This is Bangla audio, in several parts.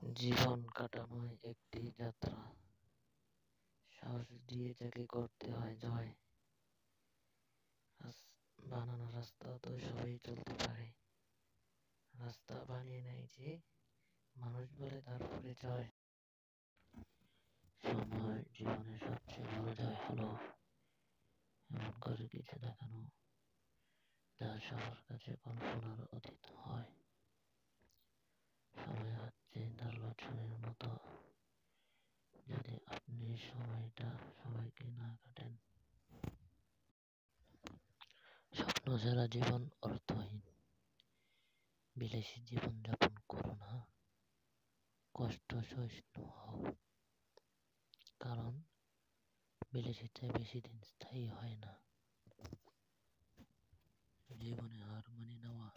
জীবন কাটানোই একটি যাত্রা। সাহস দিয়ে যাকে করতে হয় জয়। বানানো রাস্তা তো সবাই চলতে পারে, রাস্তা বানিয়ে নেয় যে মানুষ বলে তার পরিচয়। সময় জীবনের সবচেয়ে বড় জয় হলো এমন করে কিছু দেখানো যা সবার কাছে কল্পনার অতীত হয়। সময় হচ্ছে নির্বাচনের মতো, যদি আপনি সময়টা সবাইকে না কাটেন। স্বপ্ন ছাড়া জীবন অর্থহীন। বিলাসী জীবন যাপন করো না, কষ্ট সহিষ্ণু হও। কারণ বিলাসিতায় বেশি দিন স্থায়ী হয় না। জীবনে হার মানে নেওয়া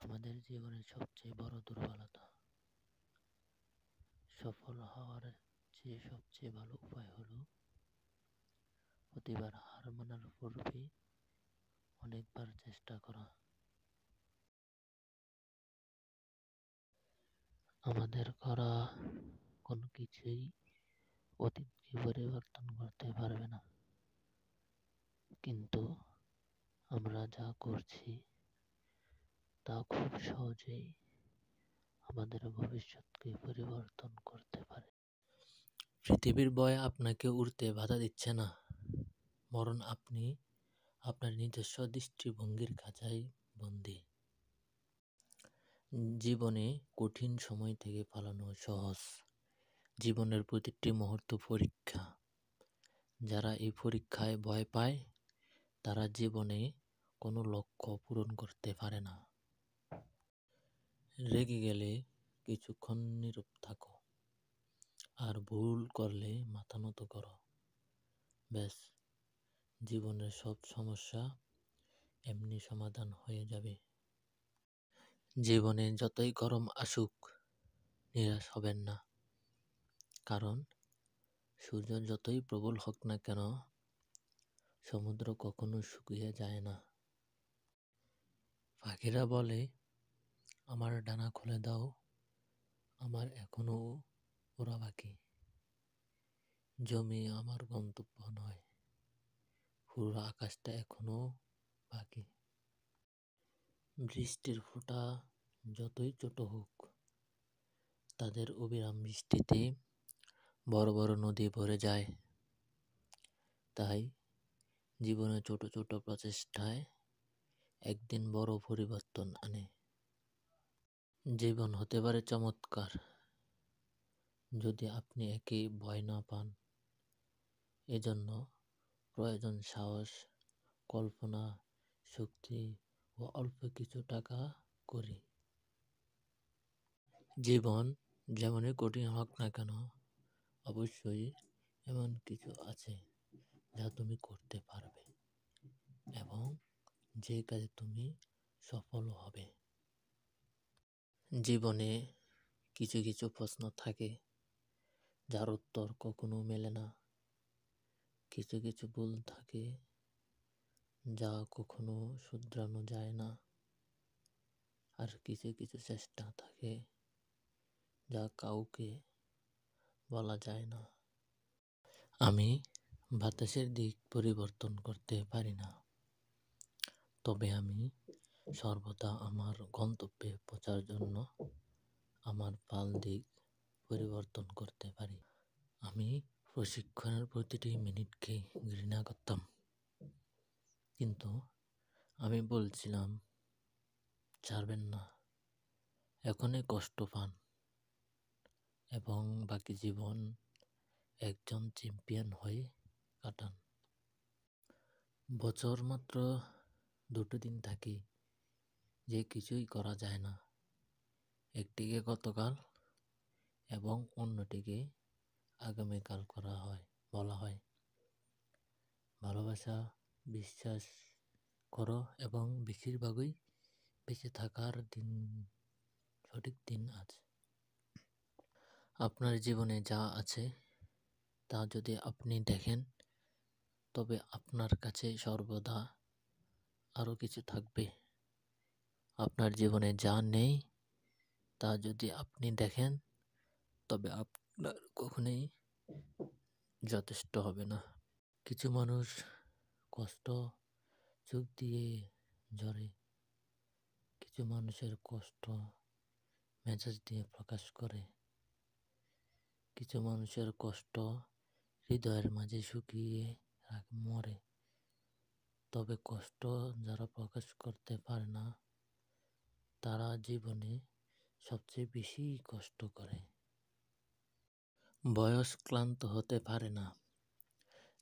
আমাদের জীবনের সবচেয়ে বড় দুর্বলতা। সফল হওয়ার চেয়ে সবচেয়ে ভালো উপায় হলো প্রতিবার হার মানার পূর্বে অনেকবার চেষ্টা করা। আমাদের করা কোনো কিছুই অতীতকে পরিবর্তন করতে পারবে না, কিন্তু আমরা যা করছি তা খুব সহজেই আমাদের ভবিষ্যৎকে পরিবর্তন করতে পারে। পৃথিবীর ভয় আপনাকে উড়তে বাধা দিচ্ছে না, বরং আপনি আপনার নিজস্ব দৃষ্টিভঙ্গির খাঁচায় বন্দী। জীবনে কঠিন সময় থেকে পালানো সহজ, জীবনের প্রতিটি মুহূর্ত পরীক্ষা। যারা এই পরীক্ষায় ভয় পায় তারা জীবনে কোনো লক্ষ্য পূরণ করতে পারে না। রেগে গেলে কিছুক্ষণ নীরব থাকো, আর ভুল করলে মাথা নত করো। ব্যাস, জীবনের সব সমস্যা এমনি সমাধান হয়ে যাবে। জীবনে যতই গরম আসুক, নিরাশ হবেন না, কারণ সূর্য যতই প্রবল হোক না কেন, সমুদ্র কখনো শুকিয়ে যায় না। পাখিরা বলে, আমার ডানা খুলে দাও, আমার এখনো ওরা বাকি। জমি আমার গন্তব্য নয়, পুরো আকাশটা এখনো বাকি। বৃষ্টির ফোঁটা যতই ছোট হোক, তাদের অবিরাম বৃষ্টিতে বড় বড় নদী ভরে যায়। তাই জীবনে ছোট ছোট প্রচেষ্টায় একদিন বড় পরিবর্তন আনে। জীবন হতে পারে চমৎকার, যদি আপনি একে ভয় না পান। এজন্য প্রয়োজন সাহস, কল্পনা, শক্তি ও অল্প কিছু টাকা করি। জীবন যেমনই কঠিন হোক না কেন, অবশ্যই এমন কিছু আছে যা তুমি করতে পারবে এবং যে কাজে তুমি সফল হবে। জীবনে কিছু কিছু প্রশ্ন থাকে যার উত্তর কখনো মেলে না। কিছু কিছু ভুল থাকে যা কখনো শুধরানো যায় না। আর কিছু কিছু চেষ্টা থাকে যা কাউকে বলা যায় না। আমি বাতাসের দিক পরিবর্তন করতে পারি না, তবে আমি সর্বদা আমার গন্তব্যে পৌঁছার জন্য আমার পাল দিক পরিবর্তন করতে পারি। আমি প্রশিক্ষণের প্রতিটি মিনিটকে ঘৃণা করতাম, কিন্তু আমি বলছিলাম, ছাড়বেন না, এখনই কষ্ট পান এবং বাকি জীবন একজন চ্যাম্পিয়ন হয়ে কাটান। বছর মাত্র 2টি দিন থাকে যে কিছুই করা যায় না। একটিকে গতকাল এবং অন্যটিকে আগামীকাল বলা হয়। ভালোবাসা, বিশ্বাস করো এবং বেশিরভাগই বেঁচে থাকার সঠিক দিন আছে। আপনার জীবনে যা আছে তা যদি আপনি দেখেন, তবে আপনার কাছে সর্বদা আরও কিছু থাকবে। আপনার জীবনে যা নেই তা যদি আপনি দেখেন, তবে আপনার কখনোই যথেষ্ট হবে না। কিছু মানুষ কষ্ট চোখ দিয়ে ঝরে, কিছু মানুষের কষ্ট মেজাজ দিয়ে প্রকাশ করে, কিছু মানুষের কষ্ট হৃদয়ের মাঝে শুকিয়ে মরে। তবে কষ্ট যারা প্রকাশ করতে পারে না, তারা জীবনে সবচেয়ে বেশি কষ্ট করে। বয়স ক্লান্ত হতে পারে না।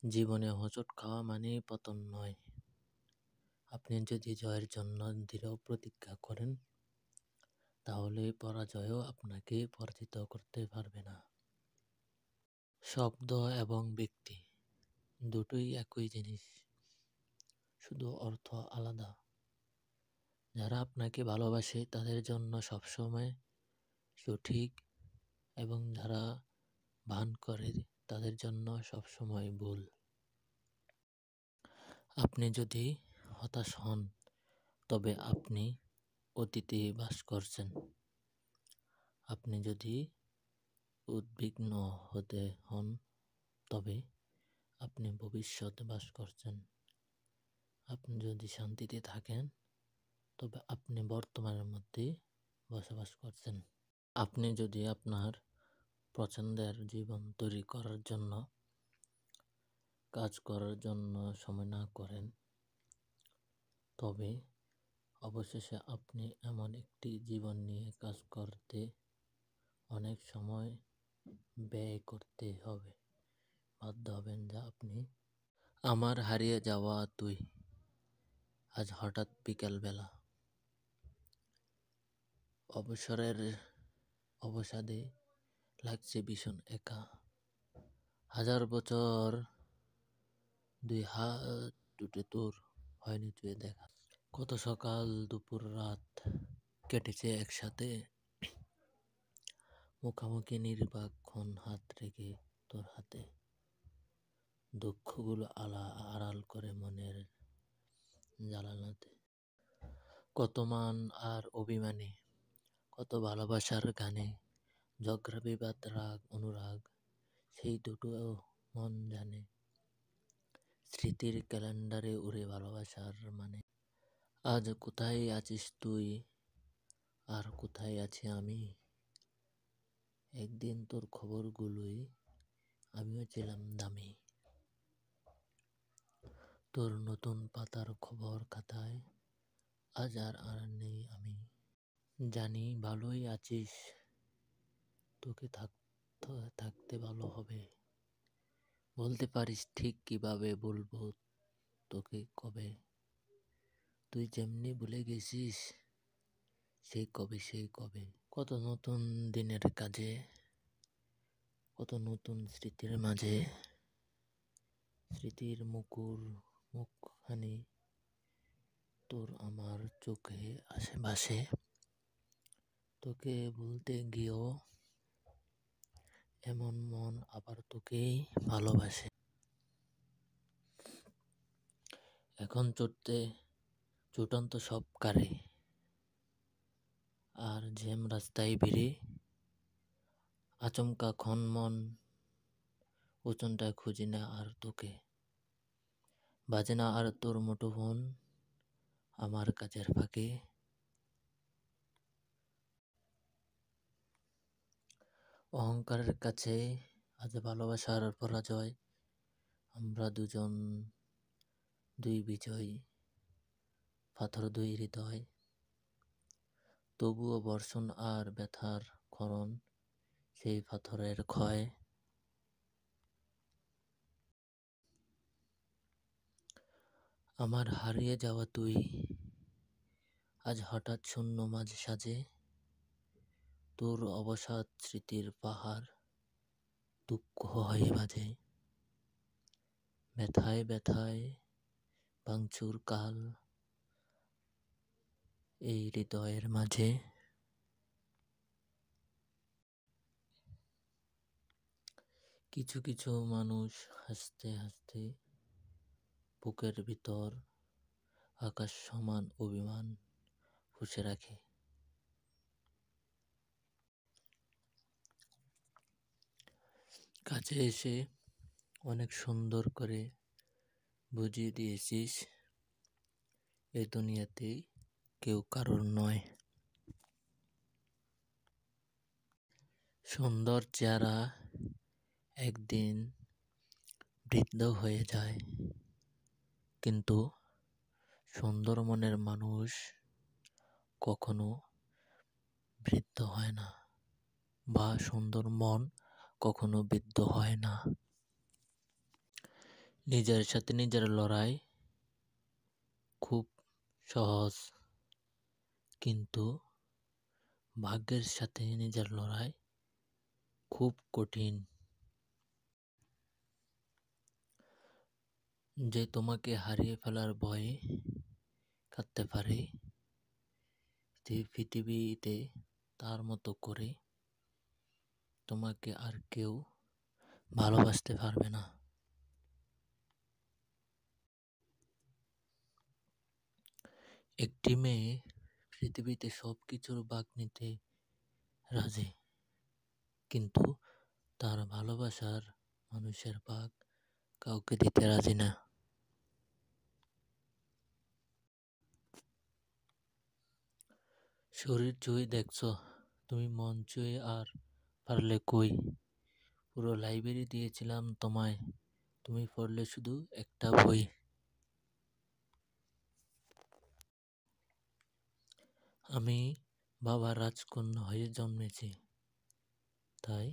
জীবনে হোঁচট খাওয়া মানেই পতন নয়। আপনি যদি জয়ের জন্য দৃঢ় প্রতিজ্ঞা করেন, তাহলে পরাজয়ও আপনাকে পরাজিত করতে পারবে না। শব্দ এবং ব্যক্তি দুটোই একই জিনিস, শুধু অর্থ আলাদা। যারা আপনাকে ভালোবাসে তাদের জন্য সবসময় সঠিক, এবং যারা ভান করে তাদের জন্য সবসময় ভুল। আপনি যদি হতাশ হন, তবে আপনি অতীতে বাস করছেন। আপনি যদি উদ্বিগ্ন হতে হন, তবে আপনি ভবিষ্যতে বাস করছেন। আপনি যদি শান্তিতে থাকেন, তবে আপনি বর্তমানের মধ্যে বসবাস করছেন। আপনি যদি আপনার পছন্দের জীবন তৈরি করার জন্য কাজ করার জন্য সময় না করেন, তবে অবশেষে আপনি এমন একটি জীবন নিয়ে কাজ করতে অনেক সময় ব্যয় করতে হবে, বাধ্য হবেন। যা আপনি আমার হারিয়ে যাওয়া তুই। আজ হঠাৎ বিকেলবেলা অবসরের অবসাদে লাগছে ভীষণ একা। 1000 বছর দুই হাত দুটো তোর হয়নি তুই দেখা। কত সকাল দুপুর রাত কেটেছে একসাথে, মুখামুখি নির্বাকক্ষণ হাত রেখে তোর হাতে। দুঃখগুলো আড়াল করে মনের জানালাতে। কত মান আর অভিমানে, কত ভালোবাসার গানে, ঝগড়া বিবাদ রাগ অনুরাগ, সেই দুটো মন জানে। স্মৃতির ক্যালেন্ডারে উড়ে ভালোবাসার মানে। আজ কোথায় আছিস তুই, আর কোথায় আছি আমি? একদিন তোর খবরগুলোই আমিও ছিলাম দামি। তোর নতুন পাতার খবর খাতায় আজ আর নেই আমি। জানি ভালোই আছিস, তোকে থাকতে ভালো হবে। বলতে পারিস ঠিক কিভাবে বলবো তোকে কবে। তুই যেমনি ভুলে গেছিস সেই কবে। কত নতুন দিনের কাজে, কত নতুন স্মৃতির মাঝে, স্মৃতির মুখখানি তোর আমার চোখে আশেপাশে। তোকে ভুলতে গিয়েও এমন মন আবার তোকেই ভালোবাসে। এখন চূড়ান্ত সব কারে, আর জ্যাম রাস্তায় ভিড়ে আচমকা ক্ষণ মন উচনটায় খুঁজি না আর তোকে। বাজে না আর তোর মুঠোফোন আমার কাজের ফাঁকে। অহংকারের কাছে আজ ভালোবাসার পরাজয়। আমরা দুজন দুই বিজয়, পাথর দুই হৃদয়। তবুও বর্ষণ আর ব্যথার ক্ষরণ, সেই পাথরের ক্ষয়। আমার হারিয়ে যাওয়া তুই আজ হঠাৎ শূন্য মাঝে সাজে। তোর অবসাদ স্মৃতির পাহাড় দুঃখ হয়ে বাজে। ব্যথায় ব্যথায় ভাঙচুর কাল এই হৃদয়ের মাঝে। কিছু কিছু মানুষ হাসতে হাসতে বুকের ভিতর আকাশ সমান অভিমান পুষে রাখে। কাছে এসে অনেক সুন্দর করে বুঝিয়ে দিয়েছিস এই দুনিয়াতে কেউ কারোর নয়। সুন্দর চেহারা একদিন বৃদ্ধ হয়ে যায়, কিন্তু সুন্দর মনের মানুষ কখনো বৃদ্ধ হয় না, বা সুন্দর মন কখনো বৃদ্ধ হয় না। নিজের সাথে নিজের লড়াই খুব সহজ, কিন্তু ভাগ্যের সাথে নিজের লড়াই খুব কঠিন। যে তোমাকে হারিয়ে ফেলার ভয়ে কাঁদতে পারে, যে পৃথিবীতে তার মতো করে তোমাকে আর কেউ ভালোবাসতে পারবে না। একটি মেয়ে পৃথিবীতে সব কিছুর ভাগ নিতে রাজি, কিন্তু তার ভালোবাসার মানুষের ভাগ কাউকে দিতে রাজি না। শরীর চুই দেখছ, তুমি মন চুয়ে আর পারলে কই? পুরো লাইব্রেরি দিয়েছিলাম তোমায়, তুমি পড়লে শুধু একটা বই। আমি বাবার রাজকন্যা হয়ে জন্মেছি, তাই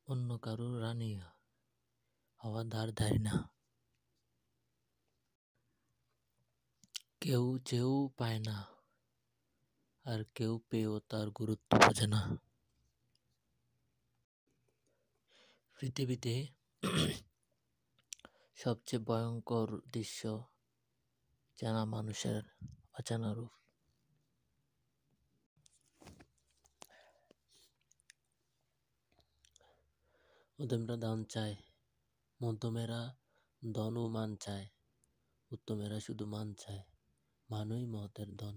অন্য কারো রানী হওয়ার ধার ধারি না। কেউ চেয়েও পায় না, আর কেউ পেয়েও তার গুরুত্ব বোঝে না। পৃথিবীতে সবচেয়ে ভয়ঙ্কর দৃশ্য জানা মানুষের অজানা রূপ। অধমরা দান চায়, মধ্যমেরা ধন ও মান চায়, উত্তমেরা শুধু মান চায়। মানুই মহতের ধন।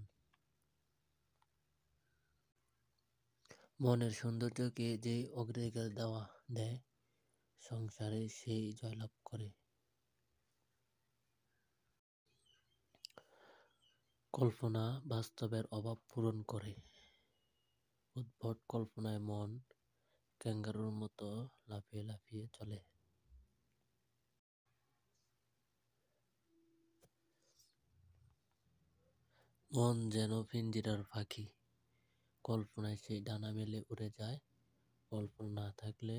মনের সৌন্দর্যকে যে অগ্রাধিকার দেয়, সংসারে সেই জয়লাভ করে। কল্পনা বাস্তবের অভাব পূরণ করে। উদ্ভট কল্পনায় মন ক্যাঙ্গারুর মতো লাফিয়ে লাফিয়ে চলে। মন যেন পিঞ্জিরার পাখি, কল্পনায় সেই ডানা মেলে উড়ে যায়। কল্পনা না থাকলে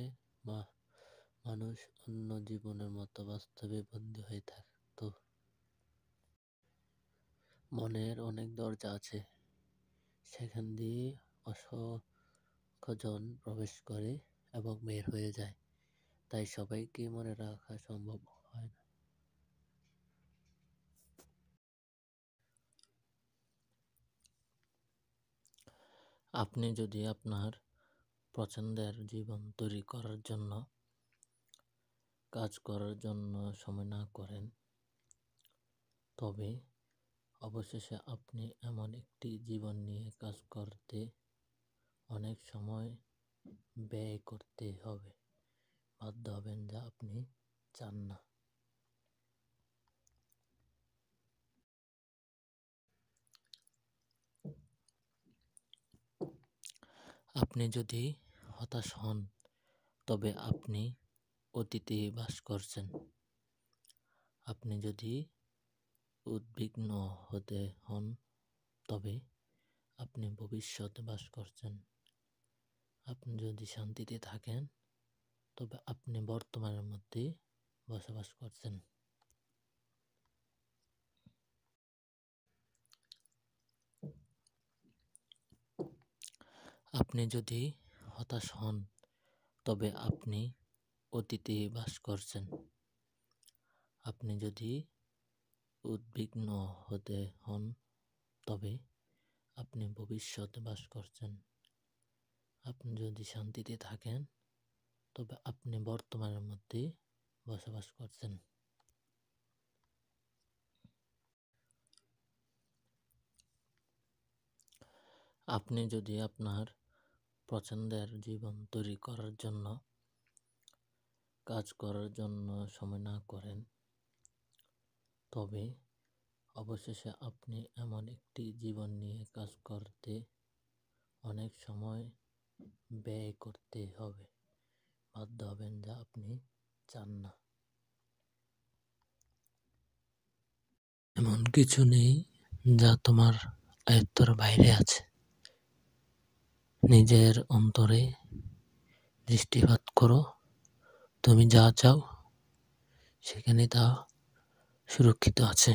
মানুষ অন্য জীবনের মতো বাস্তবে বন্দী হয়ে থাকতো। মনের অনেক দরজা আছে, সেখান দিয়ে অসংখ্যজন প্রবেশ করে এবং বের হয়ে যায়, তাই সবাইকে মনে রাখা সম্ভব হয় না। আপনি যদি আপনার পছন্দের জীবন তৈরি করার জন্য কাজ করার জন্য সময় না করেন, তবে অবশেষে আপনি এমন একটি জীবন নিয়ে কাজ করতে অনেক সময় ব্যয় করতে বাধ্য হবেন, যা আপনি চান না। আপনি যদি হতাশ হন, তবে আপনি অতীতে বাস করছেন। আপনি যদি উদ্বিগ্ন হন, তবে আপনি ভবিষ্যতে বাস করছেন। আপনি যদি শান্তিতে থাকেন, তবে আপনি বর্তমানের মধ্যে বসবাস করছেন। আপনি যদি হতাশ হন, তবে আপনি অতীতে বাস করছেন। আপনি যদি উদ্বিগ্ন হন, তবে আপনি ভবিষ্যতে বাস করছেন। আপনি যদি শান্তিতে থাকেন, তবে আপনি বর্তমানের মধ্যে বসবাস করছেন। আপনি যদি আপনার পছন্দের জীবন তৈরি করার জন্য কাজ করার জন্য সময় না করেন, তবে অবশেষে আপনি এমন একটি জীবন নিয়ে কাজ করতে অনেক সময় ব্যয় করতে বাধ্য হবেন, যা আপনি চান না। এমন কিছু নেই যা তোমার আয়ত্তের বাইরে আছে। নিজের অন্তরে দৃষ্টিপাত করো, তুমি যা চাও সেখানে তা সুরক্ষিত আছে,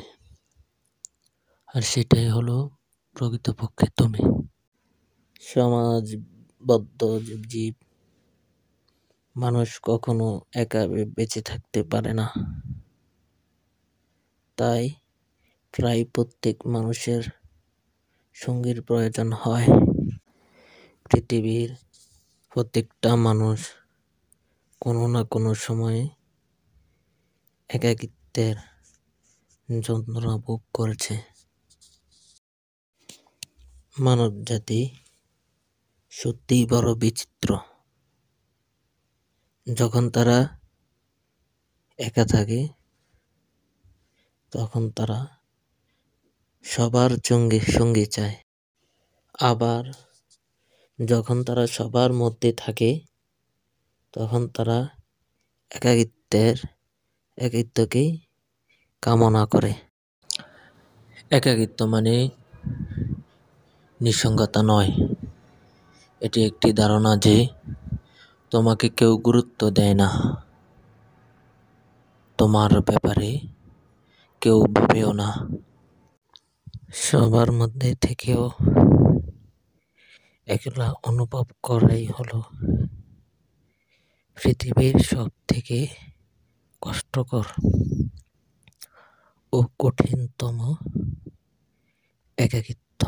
আর সেটাই হলো প্রকৃতপক্ষে তুমি। সমাজবদ্ধ জীব, মানুষ কখনো একা বেঁচে থাকতে পারে না। তাই প্রায় প্রত্যেক মানুষের সঙ্গীর প্রয়োজন হয়। পৃথিবীর প্রত্যেকটা মানুষ কোনো না কোনো সময়ে একাকিত্বের যন্ত্রণা ভোগ করেছে। মানব জাতি সত্যিই বড় বিচিত্র। যখন তারা একা থাকে তখন তারা সবার সঙ্গী চায়, আবার যখন তারা সবার মধ্যে থাকে তখন তারা একাকিত্বকেই কামনা করে। একাকিত্ব মানে নিঃসঙ্গতা নয়, এটি একটি ধারণা যে তোমাকে কেউ গুরুত্ব দেয় না, তোমার ব্যাপারে কেউ ভাবেও না। সবার মধ্যে থেকেও একলা অনুভব করাই হলো পৃথিবীর সব থেকে কষ্টকর ও কঠিনতম একাকিত্ব।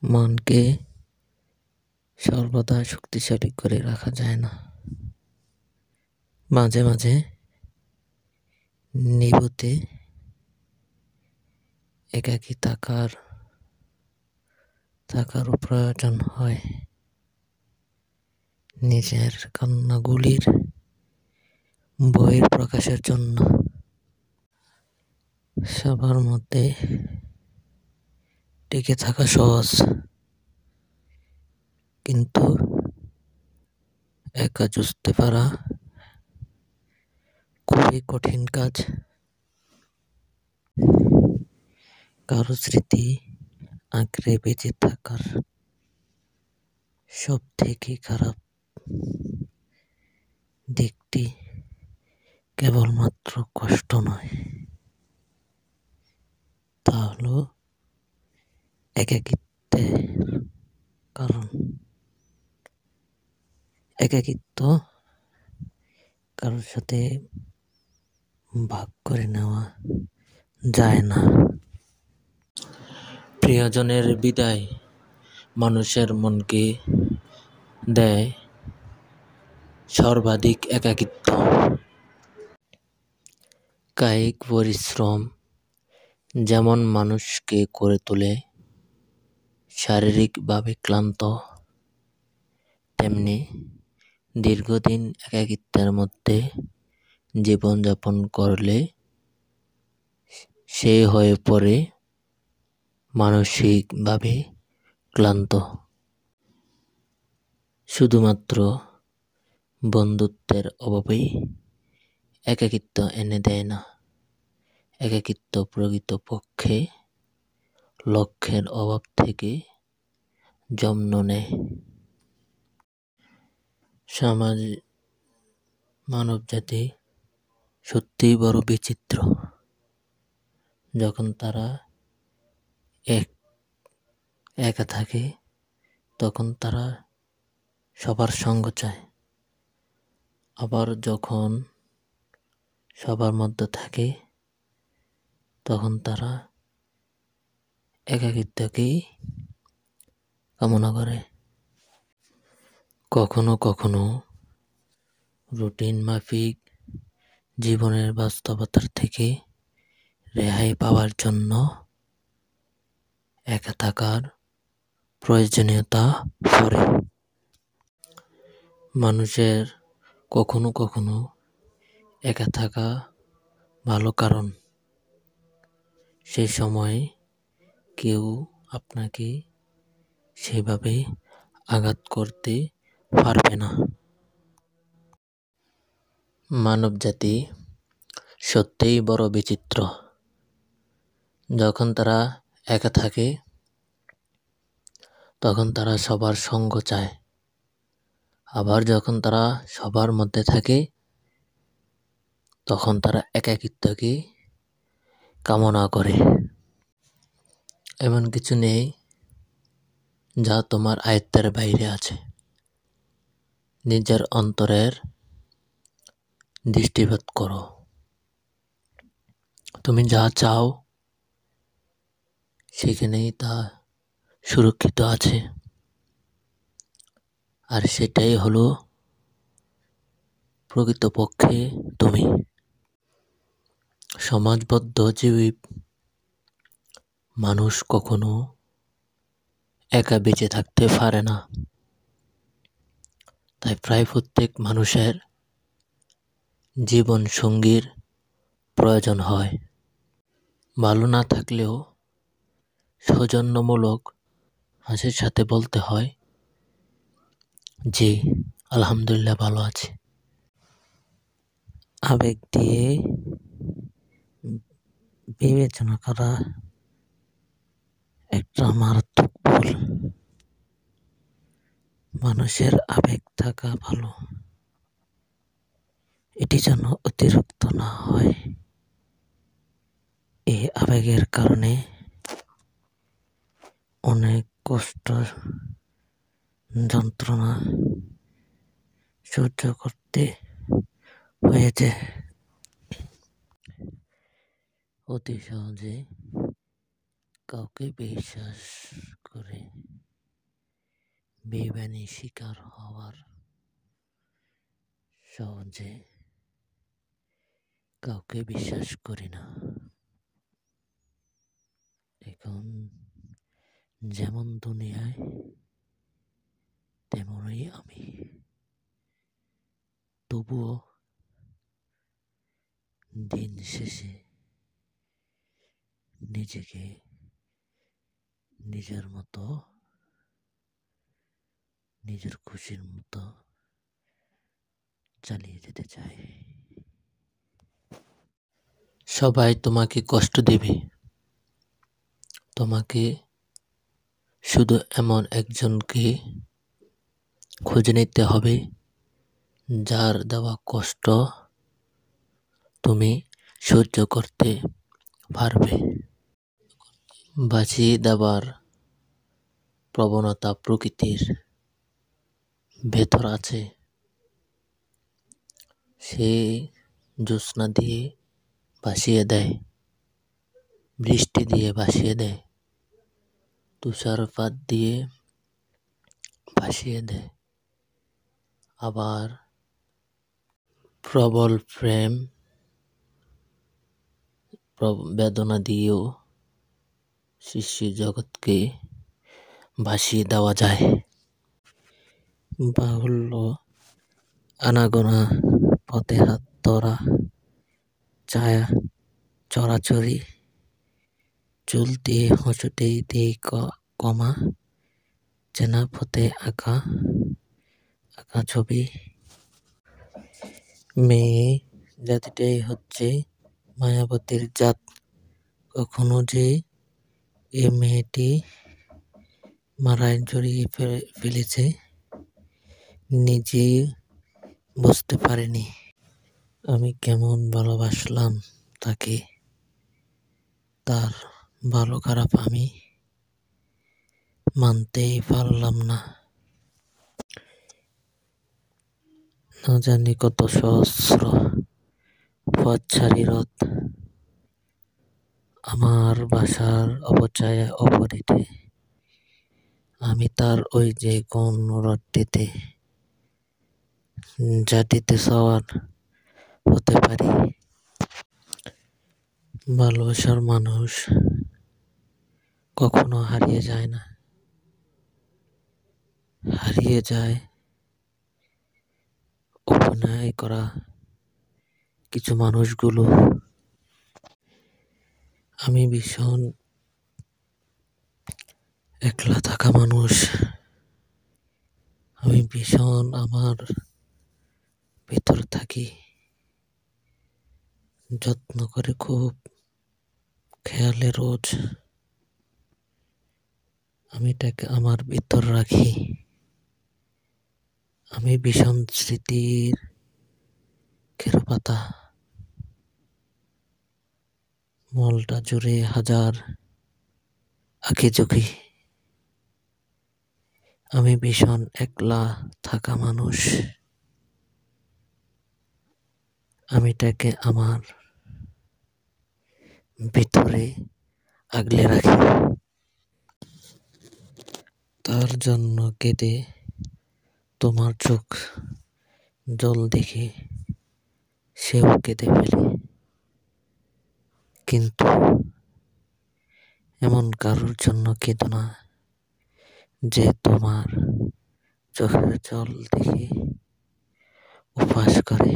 মনকে সর্বদা শক্তিশালী করে রাখা যায় না। মাঝে মাঝে নিভৃতে একাকী থাকারও প্রয়োজন হয়, নিজের কান্নাগুলির বহির প্রকাশের জন্য। সবার মধ্যে টিকে থাকা সহজ, কিন্তু একা যুঝতে পারা খুবই কঠিন কাজ। কারো স্মৃতি আঁকড়ে বেঁচে থাকার সব থেকে খারাপ দিকটি কেবলমাত্র কষ্ট নয়, তা হলো একাকিত্বের কারণ। একাকিত্ব কারোর সাথে ভাগ করে নেওয়া যায় না। প্রিয়জনের বিদায় মানুষের মনকে দেয় সর্বাধিক একাকিত্ব। কায়িক পরিশ্রম যেমন মানুষকে করে তোলে শারীরিকভাবে ক্লান্ত, তেমনি দীর্ঘদিন একাকিত্বের মধ্যে জীবনযাপন করলে সে হয়ে পড়ে মানসিকভাবে ক্লান্ত। শুধুমাত্র বন্ধুত্বের অভাবেই একাকিত্ব এনে দেয় না। একাকিত্ব প্রকৃতপক্ষে লক্ষ্যের অভাব থেকে জন্ম নেয়। মানবজাতি সত্যিই বড় বিচিত্র। যখন তারা একা থাকে তখন তারা সবার সঙ্গ চায়, আবার যখন সবার মধ্যে থাকে তখন তারা একাকিত্বকেই কামনা করে। কখনো কখনো রুটিন মাফিক জীবনের বাস্তবতার থেকে রেহাই পাওয়ার জন্য একা থাকার প্রয়োজনীয়তা পড়ে। মানুষের কখনো কখনো একা থাকা ভালো, কারণ সেই সময় কেউ আপনাকে সেভাবে আঘাত করতে পারবে না। মানবজাতি সত্যিই বড় বিচিত্র। যখন তারা একা থাকে তখন তারা সবার সঙ্গ চায়, আবার যখন তারা সবার মধ্যে থাকে তখন তারা একাকিত্বকে কামনা করে। এমন কিছু নেই যা তোমার আয়ত্তের বাইরে আছে। নিজের অন্তরের দৃষ্টিপাত করো। তুমি যা চাও সেখানেই তা সুরক্ষিত আছে, আর সেটাই হলো প্রকৃতপক্ষে তুমি। সমাজবদ্ধ জীব মানুষ কখনো একা বেঁচে থাকতে পারে না। তাই প্রায় প্রত্যেক মানুষের জীবন সঙ্গীর প্রয়োজন হয়। ভালো না থাকলেও সৌজন্যমূলক হাসির সাথে বলতে হয়, জি আলহামদুলিল্লাহ ভালো আছি। আবেগ দিয়ে বিবেচনা করা একটা মারাত্মক ভুল। মানুষের আবেগ থাকা ভালো, এটি যেন অতিরিক্ত না হয়। এই আবেগের কারণে অনেক কষ্ট, যন্ত্রণা সহ্য করতে হয়েছে। অতি সহজে কাউকে বিশ্বাস করে বেইমানি শিকার হওয়ার সহজে কাউকে বিশ্বাস করি না। এখন যেমন দুনিয়ায় তেমনই আমি, তবুও দিন শেষে নিজেকে নিজের মতো, নিজের খুশির মতো চালিয়ে যেতে চাই। সবাই তোমাকে কষ্ট দেবে, তোমাকে শুধু এমন একজনকে খুঁজে নিতে হবে যার দেওয়া কষ্ট তুমি সহ্য করতে পারবে। বাঁচিয়ে দেওয়ার প্রবণতা প্রকৃতির ভেতর আছে। সে জ্যোৎস্না দিয়ে ভাসিয়ে দেয়, বৃষ্টি দিয়ে ভাসিয়ে দেয়, তুষারপাত দিয়ে ভাসিয়ে দেয়, আবার প্রবল প্রেম বেদনা দিয়েও সৃষ্টি জগৎকে ভাসিয়ে দেওয়া যায়। বাহুল্য আনাগোনা, পথে হাত ধরা, ছায়া চড়াচড়ি, চুল দিয়ে হোঁচটেই দিয়ে কমা, চেনা পথে আঁকা আঁকা ছবি। মেয়ে জাতিটাই হচ্ছে মায়াবতীর জাত। কখনো যে এ মেয়েটি মারায় জড়িয়ে ফেলেছে নিজেই বুঝতে পারেনি। আমি কেমন ভালোবাসলাম তাকে, তার ভালো খারাপ আমি মানতেই পারলাম না। না জানি কত সহস্র পথচারী রথ আমার বাসার অপচয়ে অপরিতে, আমি তার ওই যে কোন রথটিতে জাতিতে সওয়ার হতে পারি। ভালোবাসার মানুষ কখনো হারিয়ে যায় না, হারিয়ে যায় অভিনয় করা কিছু মানুষগুলো, আমি ভীষণ একলা থাকা মানুষ। আমি ভীষণ আমার ভিতর থাকি, যত্ন করে খুব খেয়ালে রোজ আমি এটাকে আমার ভিতর রাখি। আমি ভীষণ স্মৃতির খেরপাতা, মলটা জুড়ে হাজার আঁকিঝুঁকি। আমি ভীষণ একলা থাকা মানুষ। আমি এটাকে আমার ভিতরে আগলে রাখি। তার জন্য কেঁদে তোমার চোখ জল দেখে সেও কেঁদে ফেলে। কিন্তু এমন কারোর জন্য কেঁদো না যে তোমার চোখের জল দেখে উপহাস করে।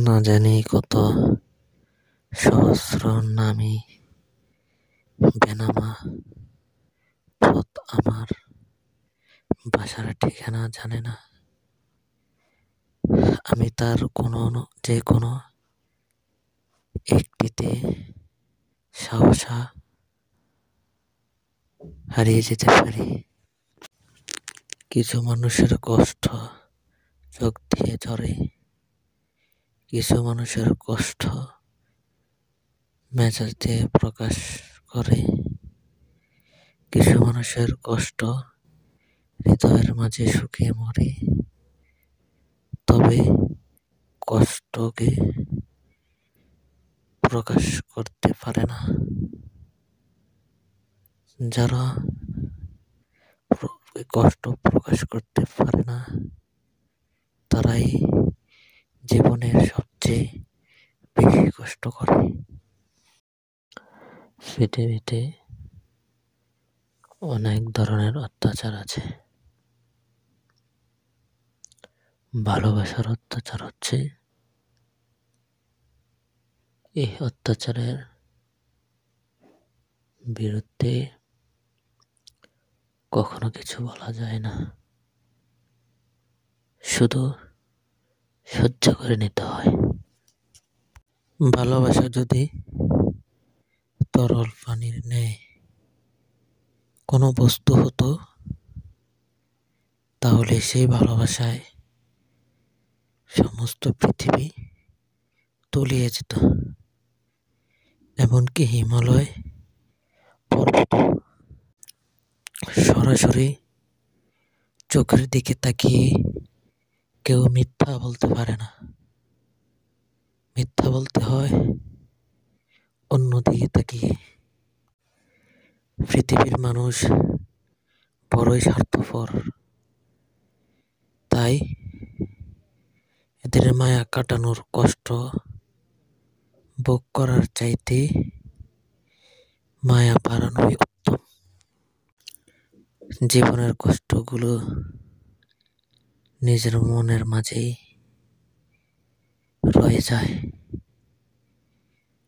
না জানি কত সহস্র নামী বেনামা পথ আমার বাসার ঠিকানা জানে না। আমি তার যে কোনো একটিতে সাহসা হারিয়ে যেতে পারি। কিছু মানুষের কষ্ট চোখ দিয়ে ঝরে, কিছু মানুষের কষ্ট মেজাজ দিয়ে প্রকাশ করে, কিছু মানুষের কষ্ট হৃদয়ের মাঝে শুকিয়ে মরে। তবে কষ্টকে প্রকাশ করতে পারে না। যারা কষ্ট প্রকাশ করতে পারে না, তারাই জীবনের সবচেয়ে বেশি কষ্ট করে। পৃথিবীতে অনেক ধরনের অত্যাচার আছে। ভালোবাসার অত্যাচার হচ্ছে, এই অত্যাচারের বিরুদ্ধে কখনো কিছু বলা যায় না, শুধু সহ্য করে নিতে হয়। ভালোবাসা যদি তরল পানির ন্যায় কোনো বস্তু হতো, তাহলে সেই ভালোবাসায় সমস্ত পৃথিবী তলিয়ে যেত। এমনকি হিমালয় পর্বত সরাসরি চোখের দিকে তাকিয়ে কেউ মিথ্যা বলতে পারে না। মিথ্যা বলতে হয় অন্যদিকে তাকিয়ে। পৃথিবীর মানুষ বড়ই স্বার্থপর, তাই এদের মায়া কাটানোর কষ্ট ভোগ করার চাইতে মায়া বাড়ানোই উত্তম। জীবনের কষ্টগুলো নিজের মনের মাঝেই রয়ে যায়,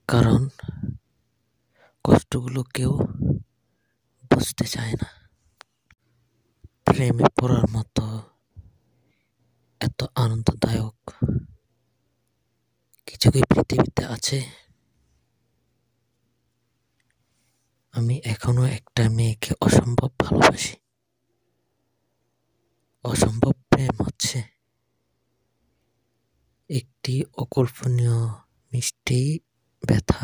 কারণ কষ্টগুলো কেউ বুঝতে চায় না। প্রেমে পড়ার মতো এত আনন্দদায়ক কিছু কি পৃথিবীতে আছে? আমি এখনো একটা মেয়েকে অসম্ভব ভালোবাসি। অসম্ভব প্রেম হচ্ছে একটি অকল্পনীয় মিষ্টি ব্যথা,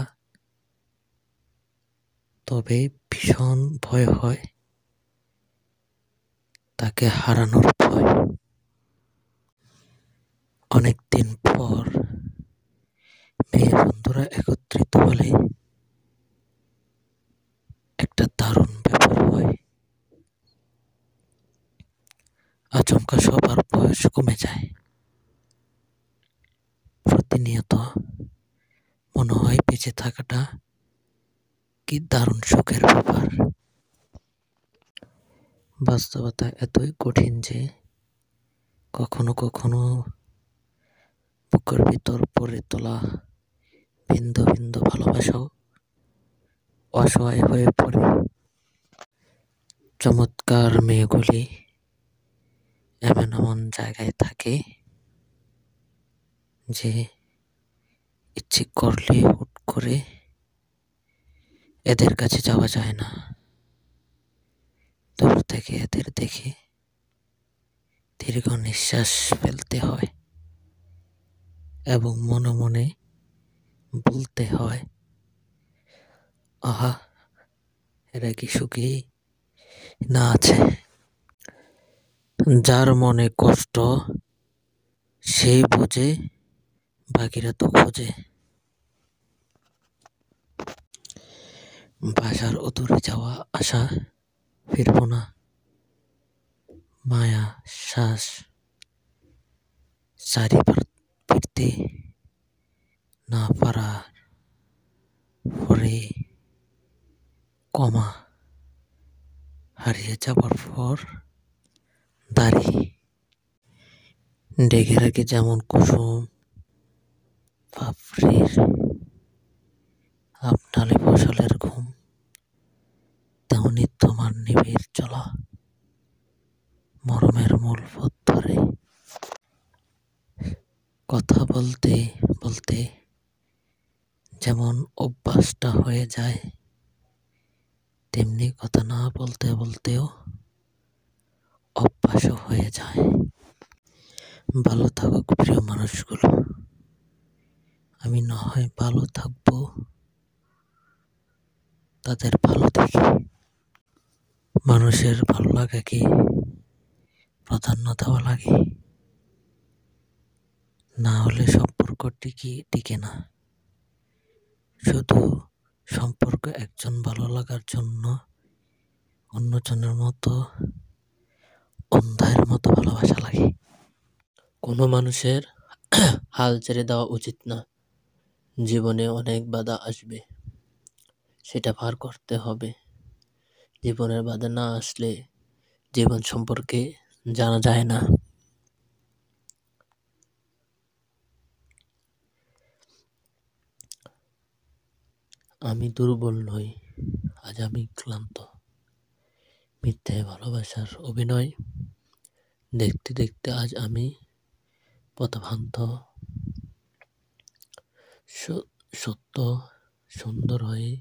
তবে ভীষণ ভয় হয় তাকে হারানোর ভয়। অনেকদিন পর মেয়ে বন্ধুরা একত্রিত হলে একটা দারুণ ব্যাপার হয়। আচমকা সবার বয়স কমে যায়। প্রতিনিয়ত মনে হয় বেঁচে থাকাটা কি দারুণ সুখের ব্যাপার। বাস্তবতা এতই কঠিন যে কখনো কখনো বুকের ভিতর পড়ে তোলা বিন্দু বিন্দু ভালোবাসাও অসহায় হয়ে পড়ে। চমৎকার মেয়েগুলি এমন এমন জায়গায় থাকে যে ইচ্ছে করলে হুট করে এদের কাছে যাওয়া যায় না। দূর থেকে এদের দেখে দীর্ঘ নিঃশ্বাস ফেলতে হয় এবং মনে মনে বলতে হয়, আহা, এরা কি সুখী না আছে। যার মনে কষ্ট সেই বোঝে, বাকিরা তো খোঁজে। বাসার অদূরে যাওয়া আশা, ফিরবো না, মায়া শ্বাস চারিবার ফিরতে না পারার পরে কমা হারিয়ে যাবার পর দাড়ি ডেকে রাখে যেমন কুসুম পাপড়ির আপনালে ফসলের ঘুম, তেমনি তোমার নিবিড় চলা মরমের মূল পথ ধরে। কথা বলতে বলতে যেমন অভ্যাসটা হয়ে যায়, তেমনি কথা না বলতে বলতেও অভ্যাসও হয়ে যায়। ভালো থাকুক প্রিয় মানুষগুলো, আমি না হয় ভালো থাকবো তাদের ভালো দেখে। মানুষের ভালো লাগাকে প্রাধান্য দেওয়া লাগে, না হলে সম্পর্ক টিকে না। শুধু সম্পর্ক একজন ভালো লাগার জন্য অন্যজনের মতো অন্ধায়ের মতো ভালোবাসা লাগে। কোনো মানুষের হাল ছেড়ে দেওয়া উচিত না। জীবনে অনেক বাধা আসবে, সেটা পার করতে হবে। জীবনের বাধা না আসলে জীবন সম্পর্কে জানা যায় না। আমি দুর্বল নই, আজ আমি ক্লান্ত। মিথ্যে ভালোবাসার অভিনয় দেখতে দেখতে আজ আমি পথভ্রান্ত। সত্য সুন্দর হয়ে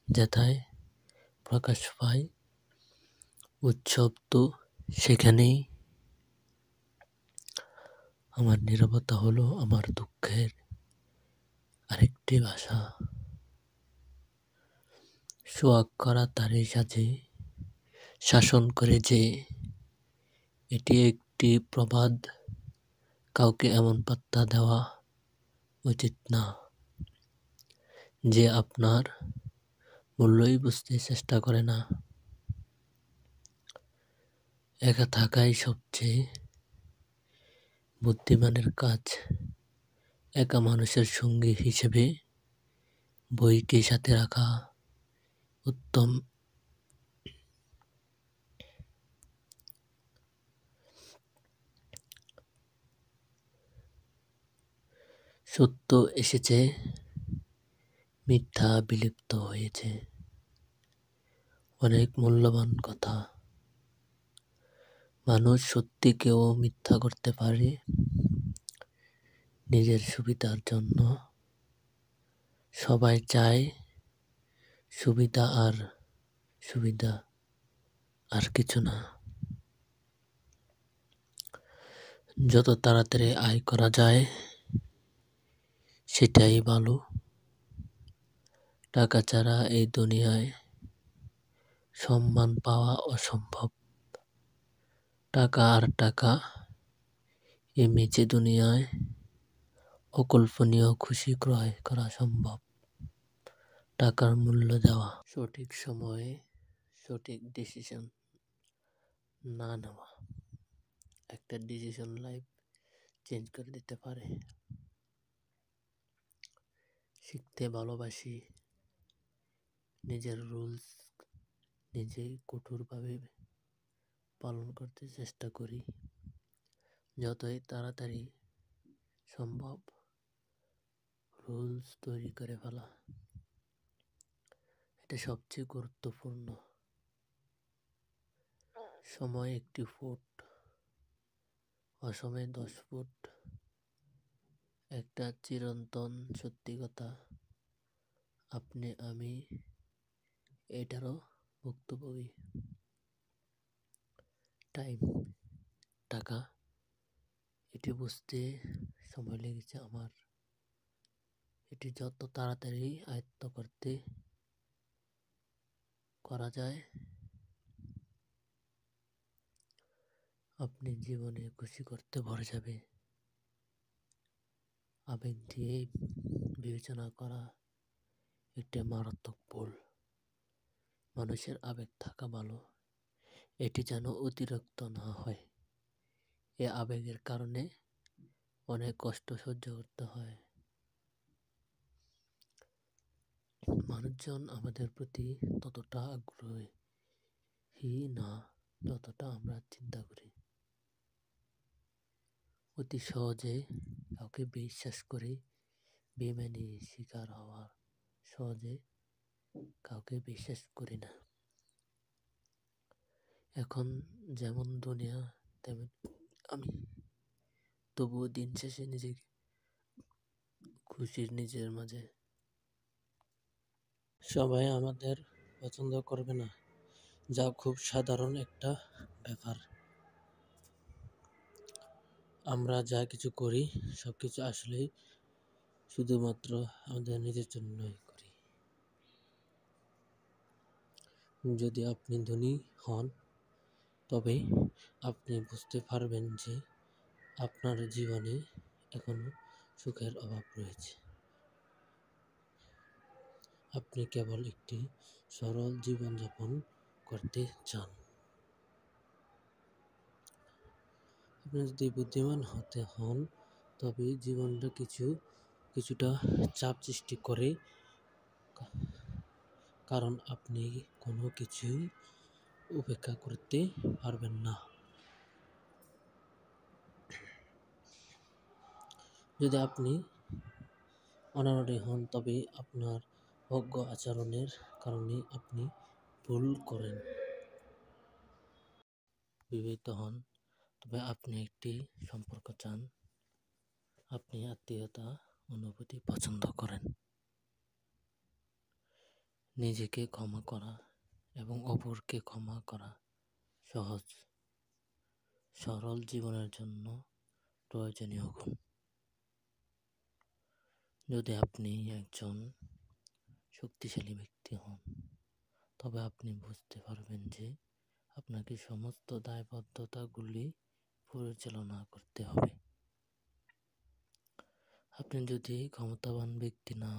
যেথায় প্রকাশ পায়, উৎসব তো সেখানেই। আমার নীরবতা হলো আমার দুঃখের আরেকটি ভাষা। সোয়াগ করা তারে সাজে শাসন করে যে, এটি একটি প্রবাদ। কাউকে এমন পাত্তা দেওয়া উচিত না যে আপনার মূল্যই বুঝতে চেষ্টা করে না। একা থাকাই সবচেয়ে বুদ্ধিমানের কাজ। একা মানুষের সঙ্গী হিসেবে বইকে সাথে রাখা উত্তম। সত্য এসেছে, মিথ্যা বিলুপ্ত হয়েছে। অনেক মূল্যবান কথা। মানুষ সত্যিকেও মিথ্যা করতে পারে নিজের সুবিধার জন্য। সবাই চায় সুবিধা আর কিছু না। যত তাড়াতাড়ি আয় করা যায় সেটাই ভালো। টাকা ছাড়া এই দুনিয়ায় সম্মান পাওয়া অসম্ভব। টাকা আর টাকা, এই মেচে দুনিয়ায় অকল্পনীয় খুশি ক্রয় করা সম্ভব। টাকার মূল্য দেওয়া, সঠিক সময়ে সঠিক ডিসিশন না নেওয়া, একটা ডিসিশন লাইফ চেঞ্জ করে দিতে পারে। শিখতে ভালোবাসি, নিজের রুলস নিজেই কঠোরভাবে পালন করতে চেষ্টা করি। যতই তাড়াতাড়ি সম্ভব রুলস তৈরি করে ফেলা, এটা সবচেয়ে গুরুত্বপূর্ণ। সময় 1 ফুট, অসময়ে 10 ফুট, একটা চিরন্তন সত্যি কথা, আপনি আমি এটারও ভুক্তভোগী। টাইম, টাকা, এটি বুঝতে সময় লেগেছে আমার। এটি যত তাড়াতাড়ি আয়ত্ত করা যায়, আপনি জীবনে খুশি করতে ভরে যাবে। আবেগ দিয়ে বিবেচনা করা একটি মারাত্মক ভুল। মানুষের আবেগ থাকা ভালো, এটি যেন অতিরিক্ত না হয়। এ আবেগের কারণে অনেক কষ্ট সহ্য করতে হয়। মানুষজন আমাদের প্রতি ততটা আগ্রহী না যতটা আমরা চিন্তা করি। অতি সহজে কাউকে বিশ্বাস করে বেইমানির শিকার হওয়ার সহজে কাউকে বিশ্বাস করি না। এখন যেমন দুনিয়া তেমন আমি, তবুও দিন শেষে নিজেকে খুশির নিজের মাঝে। সবাই আমাদের পছন্দ করবে না, যা খুব সাধারণ একটা ব্যাপার। আমরা যা কিছু করি সবকিছু আসলেই শুধুমাত্র আমাদের নিজের জন্যই করি। যদি আপনি ধনী হন, তবে আপনি বুঝতে পারবেন যে আপনার জীবনে এখনো সুখের অভাব রয়েছে। আপনি কেবল একটি সরল জীবনযাপন করতে চান। আপনি যদি বুদ্ধিমান হন, তবে জীবনটা কিছুটা চাপ সৃষ্টি করে, কারণ আপনি কোনো কিছুই উপেক্ষা করতে পারবেন না। যদি আপনি অনাড়ি হন, তবে আপনার অজ্ঞ আচরণের কারণে আপনি ভুল করেন। বিবাহিত হন, তবে আপনি একটি সম্পর্ক চান। আপনি আত্মীয়তা অনুভূতি পছন্দ করেন। নিজেকে ক্ষমা করা এবং অপরকে ক্ষমা করা সহজ সরল জীবনের জন্য প্রয়োজনীয় গুণ। যদি আপনি একজন শক্তিশালী ব্যক্তি হন, তবে আপনি বুঝতে পারবেন যে আপনাকে সমস্ত দায়বদ্ধতাগুলি পরিচালনা করতে হবে। আপনি যদি ক্ষমতাবান ব্যক্তি না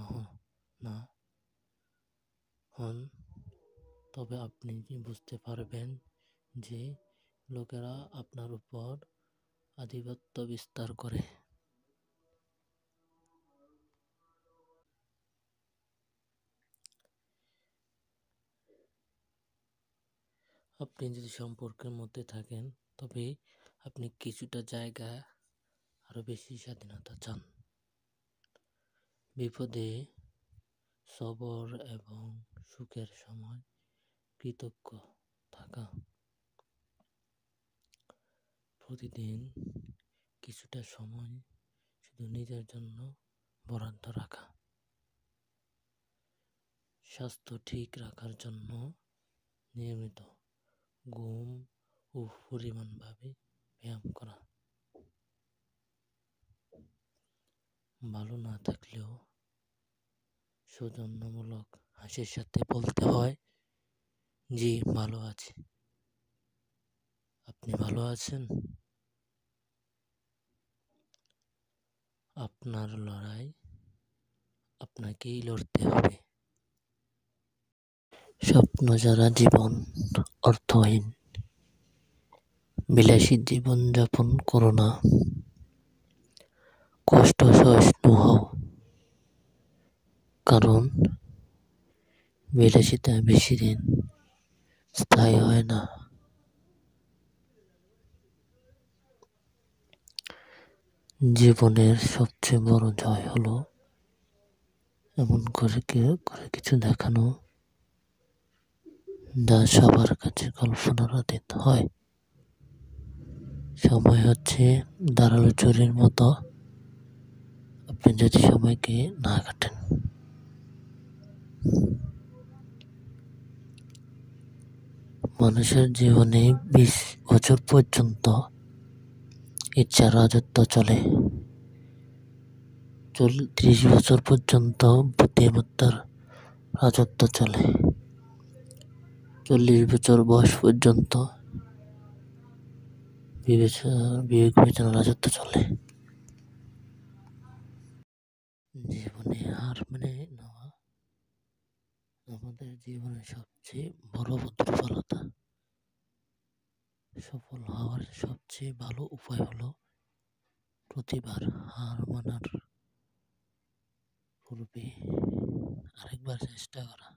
হন, তবে আপনি বুঝতে পারবেন যে লোকেরা আপনার উপর আধিপত্য বিস্তার করে। আপনি যদি সম্পর্কের মধ্যে থাকেন, তবে আপনি কিছুটা জায়গা আরো বেশি স্বাধীনতা চান। বিপদে সবর এবং সুখের সময় কৃতজ্ঞ থাকা। প্রতিদিন কিছুটা সময় শুধু নিজের জন্য বরাদ্দ রাখা। স্বাস্থ্য ঠিক রাখার জন্য নিয়মিত ঘুম ও পরিমাণভাবে ব্যায়াম করা। ভালো না থাকলেও সৌজন্যমূলক হাসির সাথে বলতে হয় যে ভালো আছি। আপনি ভালো আছেন? আপনার লড়াই আপনাকেই লড়তে হবে। স্বপ্ন যারা জীবন অর্থহীন, বিলাসী জীবনযাপন করো না। কষ্ট সহিষ্ণু হও, কারণ বিলাসিতা বেশিদিন স্থায়ী হয় না। জীবনের সবচেয়ে বড় জয় হলো এমন করে কিছু দেখানো যা সবার কাছে কল্পনার অতীত হয়। সময় হচ্ছে ধারালো ছুরির মতো, আপনি যদি সময়কে না কাটেন। মানুষের জীবনে 20 বছর পর্যন্ত ইচ্ছার রাজত্ব চলে, 30 বছর পর্যন্ত বুদ্ধিমত্তার রাজত্ব চলে, 40 বছর বয়স পর্যন্ত বিবেক বিবেচনার রাজত্ব চলে। জীবনে হার মেনে নেওয়া আমাদের জীবনের সবচেয়ে বড় দুর্বলতা। সফল হওয়ার সবচেয়ে ভালো উপায় হলো প্রতিবার হার মানার পূর্বে আরেকবার চেষ্টা করা।